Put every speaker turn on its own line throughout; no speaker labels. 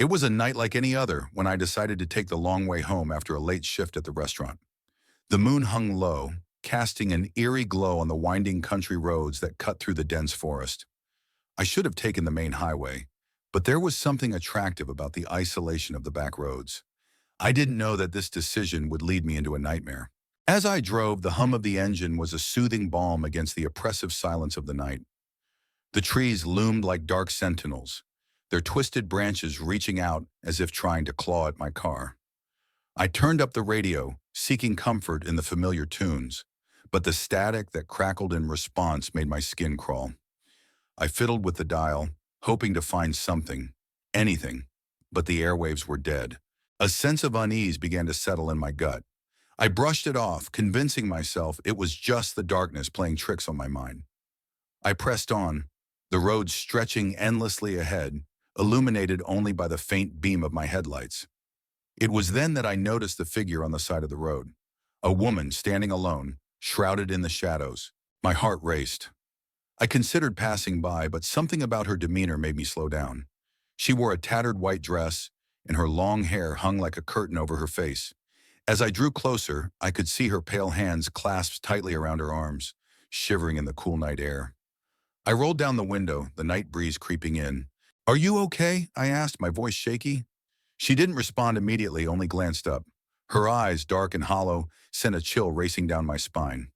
It was a night like any other when I decided to take the long way home after a late shift at the restaurant. The moon hung low, casting an eerie glow on the winding country roads that cut through the dense forest. I should have taken the main highway, but there was something attractive about the isolation of the back roads. I didn't know that this decision would lead me into a nightmare. As I drove, the hum of the engine was a soothing balm against the oppressive silence of the night. The trees loomed like dark sentinels, their twisted branches reaching out as if trying to claw at my car. I turned up the radio, seeking comfort in the familiar tunes, but the static that crackled in response made my skin crawl. I fiddled with the dial, hoping to find something, anything, but the airwaves were dead. A sense of unease began to settle in my gut. I brushed it off, convincing myself it was just the darkness playing tricks on my mind. I pressed on, the road stretching endlessly ahead, illuminated only by the faint beam of my headlights. It was then that I noticed the figure on the side of the road, a woman standing alone, shrouded in the shadows. My heart raced. I considered passing by, but something about her demeanor made me slow down. She wore a tattered white dress, and her long hair hung like a curtain over her face. As I drew closer, I could see her pale hands clasped tightly around her arms, shivering in the cool night air. I rolled down the window, the night breeze creeping in. "Are you okay?" I asked, my voice shaky. She didn't respond immediately, only glanced up. Her eyes, dark and hollow, sent a chill racing down my spine.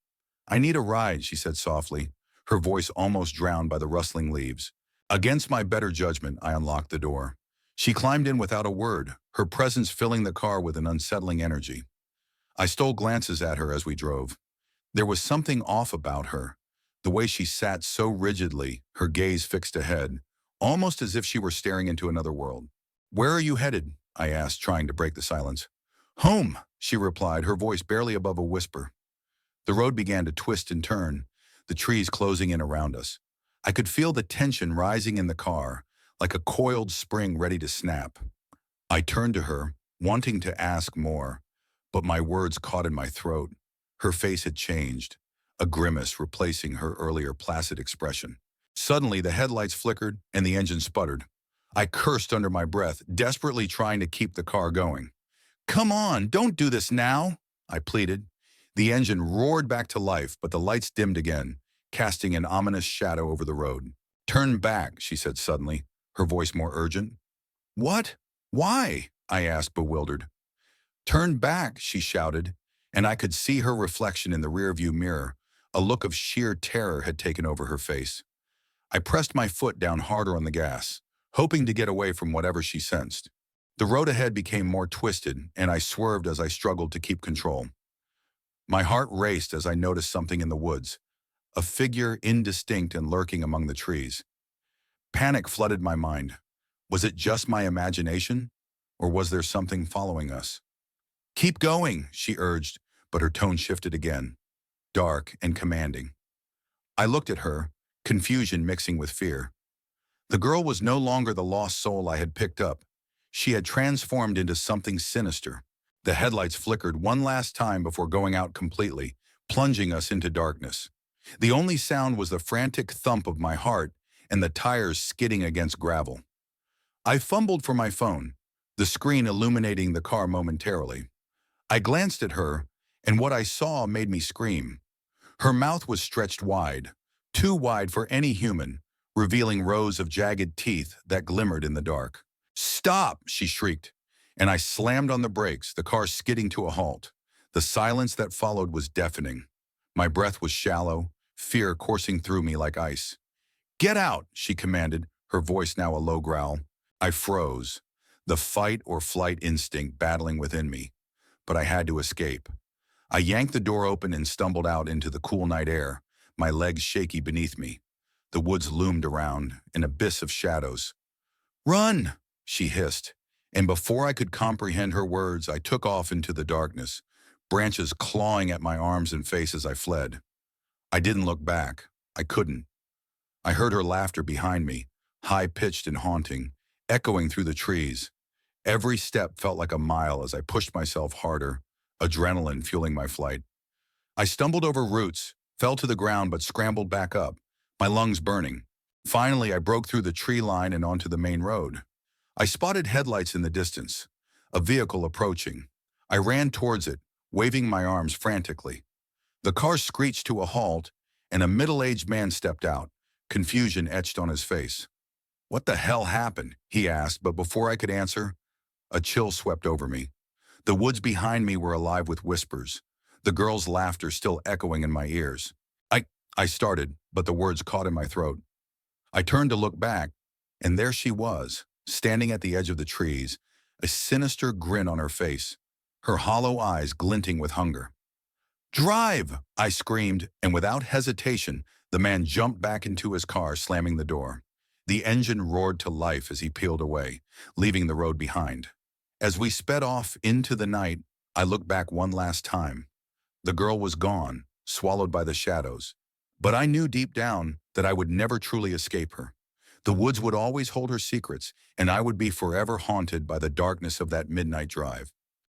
"I need a ride," she said softly, her voice almost drowned by the rustling leaves. Against my better judgment, I unlocked the door. She climbed in without a word, her presence filling the car with an unsettling energy. I stole glances at her as we drove. There was something off about her, the way she sat so rigidly, her gaze fixed ahead, almost as if she were staring into another world. "Where are you headed?" I asked, trying to break the silence. "Home," she replied, her voice barely above a whisper. The road began to twist and turn, the trees closing in around us. I could feel the tension rising in the car, like a coiled spring ready to snap. I turned to her, wanting to ask more, but my words caught in my throat. Her face had changed, a grimace replacing her earlier placid expression. Suddenly, the headlights flickered and the engine sputtered. I cursed under my breath, desperately trying to keep the car going. "Come on, don't do this now," I pleaded. The engine roared back to life, but the lights dimmed again, casting an ominous shadow over the road. "Turn back," she said suddenly, her voice more urgent. "What? Why?" I asked, bewildered. "Turn back," she shouted, and I could see her reflection in the rearview mirror. A look of sheer terror had taken over her face. I pressed my foot down harder on the gas, hoping to get away from whatever she sensed. The road ahead became more twisted, and I swerved as I struggled to keep control. My heart raced as I noticed something in the woods, a figure indistinct and lurking among the trees. Panic flooded my mind. Was it just my imagination, or was there something following us? "Keep going," she urged, but her tone shifted again, dark and commanding. I looked at her, confusion mixing with fear. The girl was no longer the lost soul I had picked up. She had transformed into something sinister. The headlights flickered one last time before going out completely, plunging us into darkness. The only sound was the frantic thump of my heart and the tires skidding against gravel. I fumbled for my phone, the screen illuminating the car momentarily. I glanced at her, and what I saw made me scream. Her mouth was stretched wide, too wide for any human, revealing rows of jagged teeth that glimmered in the dark. "Stop!" she shrieked, and I slammed on the brakes, the car skidding to a halt. The silence that followed was deafening. My breath was shallow, fear coursing through me like ice. "Get out!" she commanded, her voice now a low growl. I froze, the fight or flight instinct battling within me, but I had to escape. I yanked the door open and stumbled out into the cool night air, my legs shaky beneath me. The woods loomed around, an abyss of shadows. "Run!" she hissed, and before I could comprehend her words, I took off into the darkness, branches clawing at my arms and face as I fled. I didn't look back. I couldn't. I heard her laughter behind me, high-pitched and haunting, echoing through the trees. Every step felt like a mile as I pushed myself harder, adrenaline fueling my flight. I stumbled over roots, fell to the ground but scrambled back up, my lungs burning. Finally, I broke through the tree line and onto the main road. I spotted headlights in the distance, a vehicle approaching. I ran towards it, waving my arms frantically. The car screeched to a halt, and a middle-aged man stepped out, confusion etched on his face. "What the hell happened?" he asked, but before I could answer, a chill swept over me. The woods behind me were alive with whispers, the girl's laughter still echoing in my ears. I started, but the words caught in my throat. I turned to look back, and there she was, standing at the edge of the trees, a sinister grin on her face, her hollow eyes glinting with hunger. "Drive!" I screamed, and without hesitation, the man jumped back into his car, slamming the door. The engine roared to life as he peeled away, leaving the road behind. As we sped off into the night, I looked back one last time. The girl was gone, swallowed by the shadows. But I knew deep down that I would never truly escape her. The woods would always hold her secrets, and I would be forever haunted by the darkness of that midnight drive.